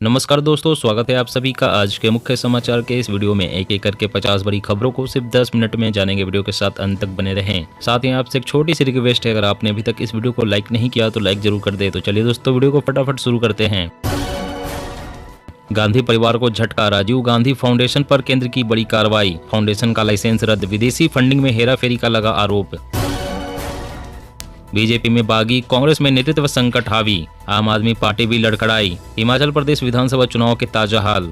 नमस्कार दोस्तों, स्वागत है आप सभी का आज के मुख्य समाचार के इस वीडियो में। एक एक करके 50 बड़ी खबरों को सिर्फ 10 मिनट में जानेंगे। वीडियो के साथ अंत तक बने रहें। साथ ही आपसे एक छोटी सी रिक्वेस्ट है, अगर आपने अभी तक इस वीडियो को लाइक नहीं किया तो लाइक जरूर कर दे। तो चलिए दोस्तों, वीडियो को फटाफट शुरू करते हैं। गांधी परिवार को झटका, राजीव गांधी फाउंडेशन पर केंद्र की बड़ी कार्रवाई। फाउंडेशन का लाइसेंस रद्द, विदेशी फंडिंग में हेराफेरी का लगा आरोप। बीजेपी में बागी, कांग्रेस में नेतृत्व संकट हावी। आम आदमी पार्टी भी लड़खड़ाई। हिमाचल प्रदेश विधानसभा चुनाव के ताजा हाल।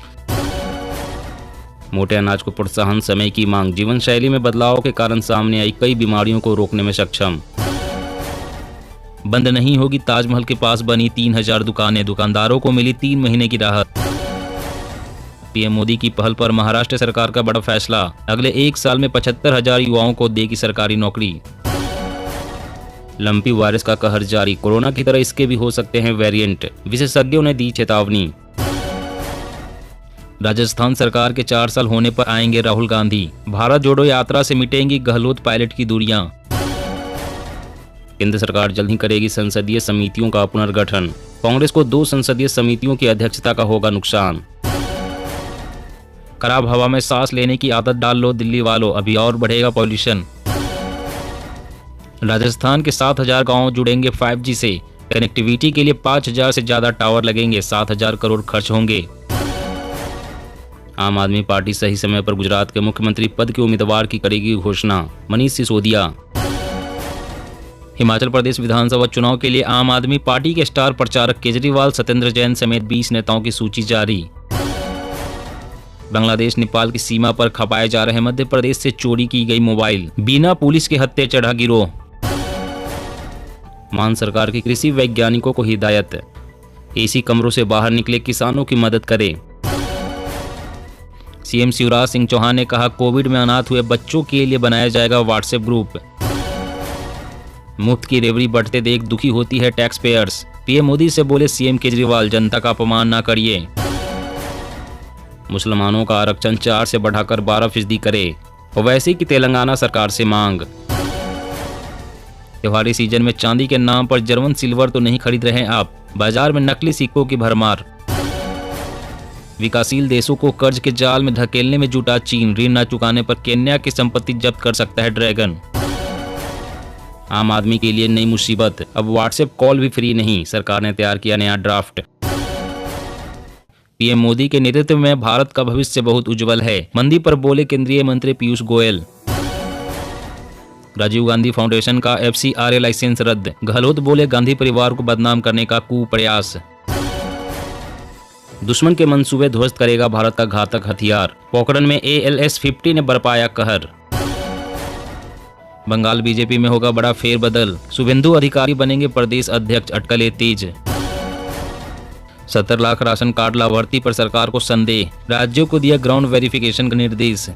मोटे अनाज को प्रोत्साहन, समय की मांग। जीवन शैली में बदलाव के कारण सामने आई कई बीमारियों को रोकने में सक्षम। बंद नहीं होगी ताजमहल के पास बनी 3000 दुकानें, दुकानदारों को मिली 3 महीने की राहत। पीएम मोदी की पहल पर महाराष्ट्र सरकार का बड़ा फैसला, अगले 1 साल में 75,000 युवाओं को देगी सरकारी नौकरी। लंपी वायरस का कहर जारी, कोरोना की तरह इसके भी हो सकते हैं वेरिएंट, विशेषज्ञों ने दी चेतावनी। राजस्थान सरकार के 4 साल होने पर आएंगे राहुल गांधी। भारत जोड़ो यात्रा से मिटेंगी गहलोत पायलट की दूरियां। केंद्र सरकार जल्द ही करेगी संसदीय समितियों का पुनर्गठन। कांग्रेस को 2 संसदीय समितियों की अध्यक्षता का होगा नुकसान। खराब हवा में सांस लेने की आदत डाल लो दिल्ली वालों, अभी और बढ़ेगा पॉल्यूशन। राजस्थान के 7,000 गांव जुड़ेंगे 5G से। कनेक्टिविटी के लिए 5,000 से ज्यादा टावर लगेंगे, 7,000 करोड़ खर्च होंगे। आम आदमी पार्टी सही समय पर गुजरात के मुख्यमंत्री पद के उम्मीदवार की करेगी घोषणा, मनीष सिसोदिया। हिमाचल प्रदेश विधानसभा चुनाव के लिए आम आदमी पार्टी के स्टार प्रचारक केजरीवाल, सत्येंद्र जैन समेत 20 नेताओं की सूची जारी। बांग्लादेश नेपाल की सीमा पर खपाए जा रहे मध्य प्रदेश से चोरी की गई मोबाइल, बिना पुलिस के हत्थे चढ़ा गिरोह। मान सरकार की कृषि वैज्ञानिकों को हिदायत, एसी कमरों से बाहर निकले किसानों की मदद करें। सीएम शिवराज सिंह चौहान ने कहा, कोविड में अनाथ हुए बच्चों के लिए बनाया जाएगा व्हाट्सएप ग्रुप। मुफ्त की रेवड़ी बढ़ते देख दुखी होती है टैक्स पेयर्स। पीएम मोदी से बोले सीएम केजरीवाल, जनता का अपमान न करिए। मुसलमानों का आरक्षण 4 से बढ़ाकर 12% करे, ओवैसी की तेलंगाना सरकार से मांग। त्योहारी सीजन में चांदी के नाम पर जर्मन सिल्वर तो नहीं खरीद रहे आप, बाजार में नकली सिक्कों की भरमार। विकासशील देशों को कर्ज के जाल में धकेलने में जुटा चीन, ऋण न चुकाने पर केन्या की संपत्ति जब्त कर सकता है ड्रैगन। आम आदमी के लिए नई मुसीबत, अब व्हाट्सएप कॉल भी फ्री नहीं, सरकार ने तैयार किया नया ड्राफ्ट। पीएम मोदी के नेतृत्व में भारत का भविष्य बहुत उज्जवल है, मंदी पर बोले केंद्रीय मंत्री पीयूष गोयल। राजीव गांधी फाउंडेशन का FCRA लाइसेंस रद्द, गहलोत बोले गांधी परिवार को बदनाम करने का कुप्रयास। दुश्मन के मंसूबे ध्वस्त करेगा भारत का घातक हथियार, पोखरण में ALS-50 ने बरपाया कहर। बंगाल बीजेपी में होगा बड़ा फेरबदल, शुभेंदु अधिकारी बनेंगे प्रदेश अध्यक्ष, अटकलें तेज। 70 लाख राशन कार्ड लाभार्थी पर सरकार को संदेह, राज्यों को दिया ग्राउंड वेरिफिकेशन का निर्देश।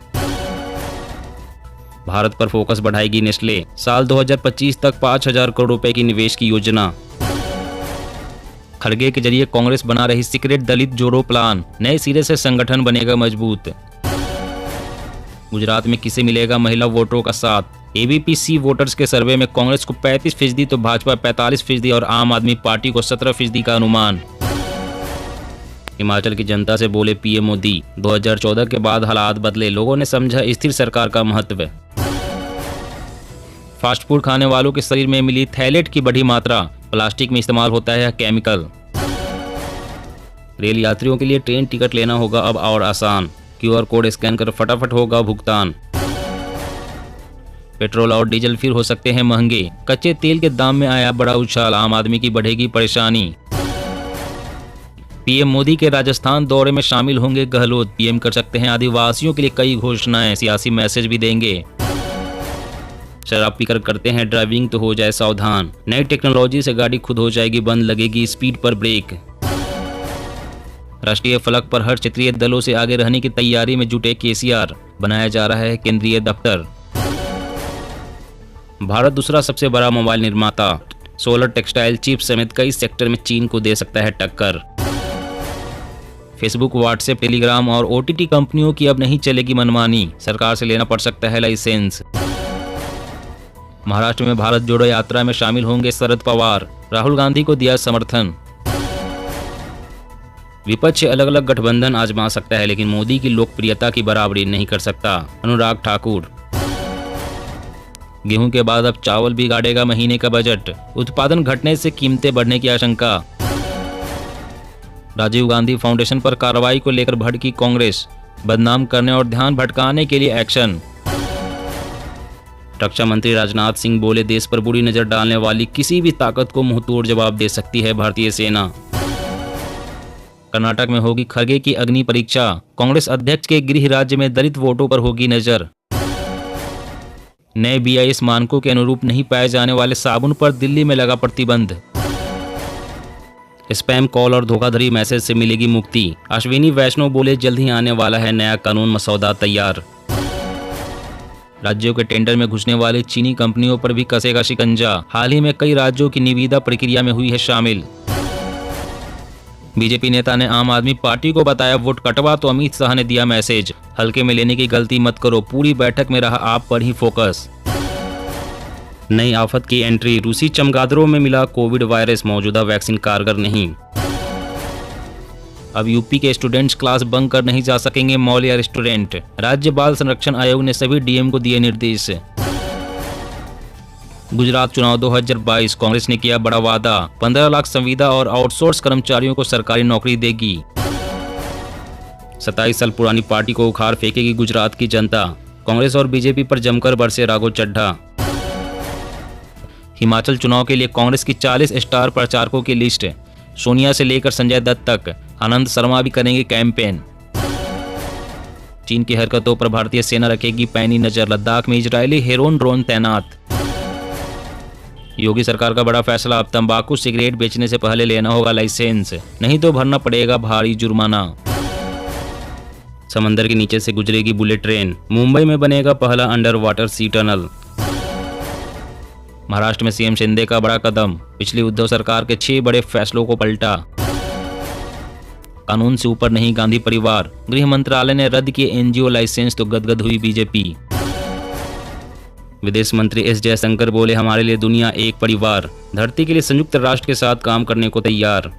भारत पर फोकस बढ़ाएगी नेस्ले, साल 2025 तक 5,000 करोड़ रुपए की निवेश की योजना। खड़गे के जरिए कांग्रेस बना रही सीक्रेट दलित जोड़ो प्लान, नए सिरे से संगठन बनेगा मजबूत। गुजरात में किसे मिलेगा महिला वोटरों का साथ, ABPC वोटर्स के सर्वे में कांग्रेस को 35% तो भाजपा 45% और आम आदमी पार्टी को 17% का अनुमान। हिमाचल की जनता से बोले पीएम मोदी, 2014 के बाद हालात बदले, लोगों ने समझा स्थिर सरकार का महत्व। फास्ट फूड खाने वालों के शरीर में मिली थैलेट की बड़ी मात्रा, प्लास्टिक में इस्तेमाल होता है केमिकल। रेल यात्रियों के लिए ट्रेन टिकट लेना होगा अब और आसान, QR कोड स्कैन कर फटाफट होगा भुगतान। पेट्रोल और डीजल फिर हो सकते हैं महंगे, कच्चे तेल के दाम में आया बड़ा उछाल, आम आदमी की बढ़ेगी परेशानी। पीएम मोदी के राजस्थान दौरे में शामिल होंगे गहलोत, पीएम कर सकते हैं आदिवासियों के लिए कई घोषणाएं, सियासी मैसेज भी देंगे। शराब पीकर करते हैं ड्राइविंग तो हो जाए सावधान, नई टेक्नोलॉजी से गाड़ी खुद हो जाएगी बंद, लगेगी स्पीड पर ब्रेक। राष्ट्रीय फलक पर हर क्षेत्रीय दलों से आगे रहने की तैयारी में जुटे केसीआर, बनाया जा रहा है केंद्रीय दफ्तर। भारत दूसरा सबसे बड़ा मोबाइल निर्माता, सोलर, टेक्सटाइल, चिप समेत कई सेक्टर में चीन को दे सकता है टक्कर। फेसबुक, व्हाट्सएप, टेलीग्राम और OTT कंपनियों की अब नहीं चलेगी मनमानी, सरकार से लेना पड़ सकता है लाइसेंस। महाराष्ट्र में भारत जोड़ो यात्रा में शामिल होंगे शरद पवार, राहुल गांधी को दिया समर्थन। विपक्ष अलग अलग गठबंधन आजमा सकता है लेकिन मोदी की लोकप्रियता की बराबरी नहीं कर सकता, अनुराग ठाकुर। गेहूं के बाद अब चावल बिगाड़ेगा महीने का बजट, उत्पादन घटने से कीमतें बढ़ने की आशंका। राजीव गांधी फाउंडेशन पर कार्रवाई को लेकर भड़की कांग्रेस, बदनाम करने और ध्यान भटकाने के लिए एक्शन। रक्षा मंत्री राजनाथ सिंह बोले, देश पर बुरी नजर डालने वाली किसी भी ताकत को मुंहतोड़ जवाब दे सकती है भारतीय सेना। कर्नाटक में होगी खरगे की अग्नि परीक्षा, कांग्रेस अध्यक्ष के गृह राज्य में दलित वोटों पर होगी नजर। नए BIS मानकों के अनुरूप नहीं पाए जाने वाले साबुन पर दिल्ली में लगा प्रतिबंध। स्पैम कॉल और धोखाधड़ी मैसेज से मिलेगी मुक्ति, अश्विनी वैष्णव बोले, जल्द ही आने वाला है नया कानून मसौदा तैयार। राज्यों के टेंडर में घुसने वाली चीनी कंपनियों पर भी कसेगा शिकंजा, हाल ही में कई राज्यों की निविदा प्रक्रिया में हुई है शामिल। बीजेपी नेता ने आम आदमी पार्टी को बताया वोट कटवा तो अमित शाह ने दिया मैसेज, हल्के में लेने की गलती मत करो, पूरी बैठक में रहा आप पर ही फोकस। नई आफत की एंट्री, रूसी चमगादड़ों में मिला कोविड वायरस, मौजूदा वैक्सीन कारगर नहीं। अब यूपी के स्टूडेंट्स क्लास बंक कर नहीं जा सकेंगे मॉल या रेस्टोरेंट, राज्य बाल संरक्षण आयोग ने सभी डीएम को दिए निर्देश। गुजरात चुनाव 2022, कांग्रेस ने किया बड़ा वादा, 15 लाख संविदा और आउटसोर्स कर्मचारियों को सरकारी नौकरी देगी। 27 साल पुरानी पार्टी को उखाड़ फेंकेगी गुजरात की जनता, कांग्रेस और बीजेपी पर जमकर बरसे राघव चड्ढा। हिमाचल चुनाव के लिए कांग्रेस की 40 स्टार प्रचारकों की लिस्ट, सोनिया से लेकर संजय दत्त तक, आनंद शर्मा भी करेंगे कैंपेन। चीन की हरकतों पर भारतीय सेना रखेगी पैनी नजर, लद्दाख में इजरायली हेरोन ड्रोन तैनात। योगी सरकार का बड़ा फैसला, अब तंबाकू सिगरेट बेचने से पहले लेना होगा लाइसेंस, नहीं तो भरना पड़ेगा भारी जुर्माना। समंदर के नीचे से गुजरेगी बुलेट ट्रेन, मुंबई में बनेगा पहला अंडर वाटर सी टनल। महाराष्ट्र में सीएम शिंदे का बड़ा कदम, पिछली उद्धव सरकार के 6 बड़े फैसलों को पलटा। कानून से ऊपर नहीं गांधी परिवार, गृह मंत्रालय ने रद्द किए एनजीओ लाइसेंस तो गदगद हुई बीजेपी। विदेश मंत्री एस जयशंकर बोले, हमारे लिए दुनिया एक परिवार, धरती के लिए संयुक्त राष्ट्र के साथ काम करने को तैयार।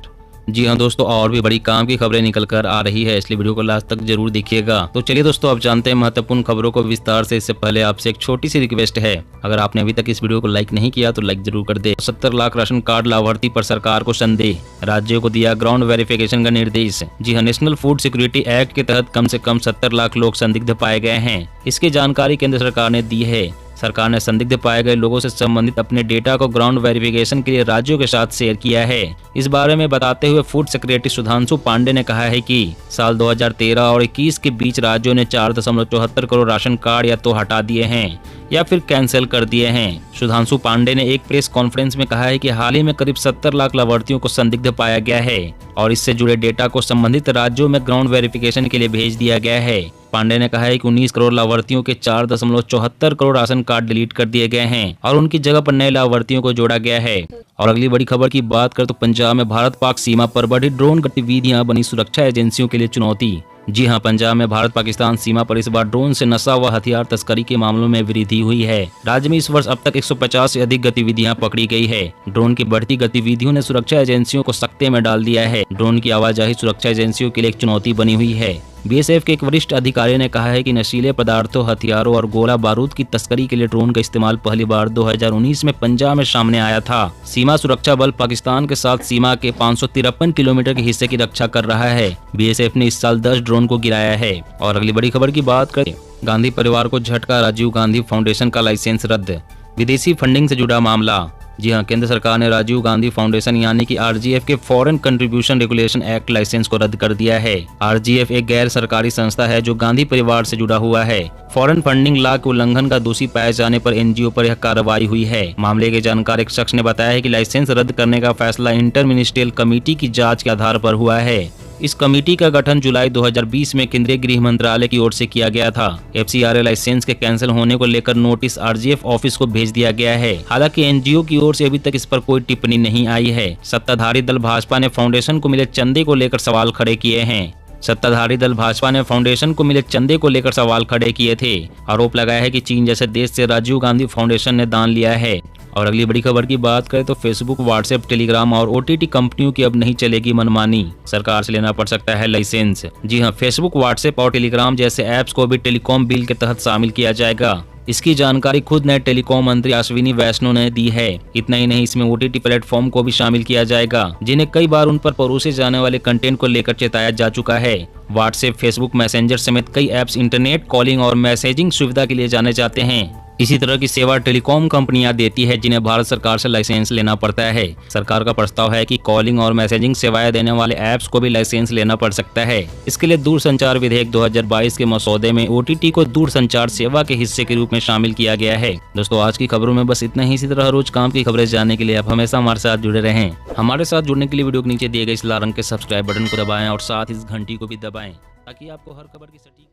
जी हाँ दोस्तों, और भी बड़ी काम की खबरें निकल कर आ रही है, इसलिए वीडियो को लास्ट तक जरूर देखिएगा। तो चलिए दोस्तों, अब जानते हैं महत्वपूर्ण खबरों को विस्तार से। इससे पहले आपसे एक छोटी सी रिक्वेस्ट है, अगर आपने अभी तक इस वीडियो को लाइक नहीं किया तो लाइक जरूर कर दे। 70 लाख राशन कार्ड लाभार्थी पर सरकार को संदेह, राज्यों को दिया ग्राउंड वेरिफिकेशन का निर्देश। जी हाँ, नेशनल फूड सिक्योरिटी एक्ट के तहत कम से कम 70 लाख लोग संदिग्ध पाए गए हैं। इसकी जानकारी केंद्र सरकार ने दी है। सरकार ने संदिग्ध पाए गए लोगों से संबंधित अपने डेटा को ग्राउंड वेरिफिकेशन के लिए राज्यों के साथ शेयर किया है। इस बारे में बताते हुए फूड सेक्रेटरी सुधांशु पांडे ने कहा है कि साल 2013 और 21 के बीच राज्यों ने 4.74 करोड़ राशन कार्ड या तो हटा दिए हैं या फिर कैंसिल कर दिए हैं। सुधांशु पांडे ने एक प्रेस कॉन्फ्रेंस में कहा है कि हाल ही में करीब 70 लाख लाभार्थियों को संदिग्ध पाया गया है और इससे जुड़े डेटा को संबंधित राज्यों में ग्राउंड वेरिफिकेशन के लिए भेज दिया गया है। पांडे ने कहा है कि 19 करोड़ लाभार्थियों के 4.74 करोड़ राशन कार्ड डिलीट कर दिए गए हैं और उनकी जगह पर नए लाभार्थियों को जोड़ा गया है। और अगली बड़ी खबर की बात करें तो पंजाब में भारत पाक सीमा पर बढ़ी ड्रोन गतिविधियां बनी सुरक्षा एजेंसियों के लिए चुनौती। जी हां, पंजाब में भारत पाकिस्तान सीमा पर इस बार ड्रोन से नशा व हथियार तस्करी के मामलों में वृद्धि हुई है। राज्य में इस वर्ष अब तक 150 से अधिक गतिविधियां पकड़ी गई है। ड्रोन की बढ़ती गतिविधियों ने सुरक्षा एजेंसियों को सकते में डाल दिया है। ड्रोन की आवाजाही सुरक्षा एजेंसियों के लिए एक चुनौती बनी हुई है। बीएसएफ के एक वरिष्ठ अधिकारी ने कहा है कि नशीले पदार्थों, हथियारों और गोला बारूद की तस्करी के लिए ड्रोन का इस्तेमाल पहली बार 2019 में पंजाब में सामने आया था। सीमा सुरक्षा बल पाकिस्तान के साथ सीमा के 553 किलोमीटर के हिस्से की रक्षा कर रहा है। बीएसएफ ने इस साल 10 ड्रोन को गिराया है। और अगली बड़ी खबर की बात करें, गांधी परिवार को झटका, राजीव गांधी फाउंडेशन का लाइसेंस रद्द, विदेशी फंडिंग से जुड़ा मामला। जी हां, केंद्र सरकार ने राजीव गांधी फाउंडेशन यानी कि आरजीएफ के foreign contribution regulation act licence को रद्द कर दिया है। आरजीएफ एक गैर सरकारी संस्था है जो गांधी परिवार से जुड़ा हुआ है। फॉरेन फंडिंग लॉ के उल्लंघन का दोषी पाए जाने पर एनजीओ पर यह कार्रवाई हुई है। मामले की जानकारी एक शख्स ने बताया है कि लाइसेंस रद्द करने का फैसला इंटर मिनिस्ट्रियल कमेटी की जाँच के आधार पर हुआ है। इस कमेटी का गठन जुलाई 2020 में केंद्रीय गृह मंत्रालय की ओर से किया गया था। एफसीआरए लाइसेंस के कैंसिल होने को लेकर नोटिस आरजीएफ ऑफिस को भेज दिया गया है। हालांकि एनजीओ की ओर से अभी तक इस पर कोई टिप्पणी नहीं आई है। सत्ताधारी दल भाजपा ने फाउंडेशन को मिले चंदे को लेकर सवाल खड़े किए हैं। सत्ताधारी दल भाजपा ने फाउंडेशन को मिले चंदे को लेकर सवाल खड़े किए थे। आरोप लगाया है कि चीन जैसे देश से राजीव गांधी फाउंडेशन ने दान लिया है और अगली बड़ी खबर की बात करें तो फेसबुक, व्हाट्सएप, टेलीग्राम और OTT कंपनियों की अब नहीं चलेगी मनमानी, सरकार से लेना पड़ सकता है लाइसेंस। जी हां, फेसबुक, व्हाट्सएप और टेलीग्राम जैसे ऐप्स को भी टेलीकॉम बिल के तहत शामिल किया जाएगा। इसकी जानकारी खुद नए टेलीकॉम मंत्री अश्विनी वैष्णव ने दी है। इतना ही नहीं, इसमें OTT प्लेटफॉर्म को भी शामिल किया जाएगा, जिन्हें कई बार उन पर परोसे जाने वाले कंटेंट को लेकर चेताया जा चुका है। व्हाट्सएप, फेसबुक मैसेंजर समेत कई ऐप्स इंटरनेट कॉलिंग और मैसेजिंग सुविधा के लिए जाने जाते हैं। इसी तरह की सेवा टेलीकॉम कंपनियां देती है, जिन्हें भारत सरकार से लाइसेंस लेना पड़ता है। सरकार का प्रस्ताव है कि कॉलिंग और मैसेजिंग सेवाएं देने वाले ऐप्स को भी लाइसेंस लेना पड़ सकता है। इसके लिए दूरसंचार विधेयक 2022 के मसौदे में OTT को दूरसंचार सेवा के हिस्से के रूप में शामिल किया गया है। दोस्तों, आज की खबरों में बस इतना ही। इसी तरह रोज काम की खबरें जानने के लिए आप हमेशा हमारे साथ जुड़े रहें। हमारे साथ जुड़ने के लिए वीडियो के नीचे दिए गए इस लाल रंग के सब्सक्राइब बटन को दबाएं और साथ इस घंटी को भी दबाएं, ताकि आपको हर खबर की सटीक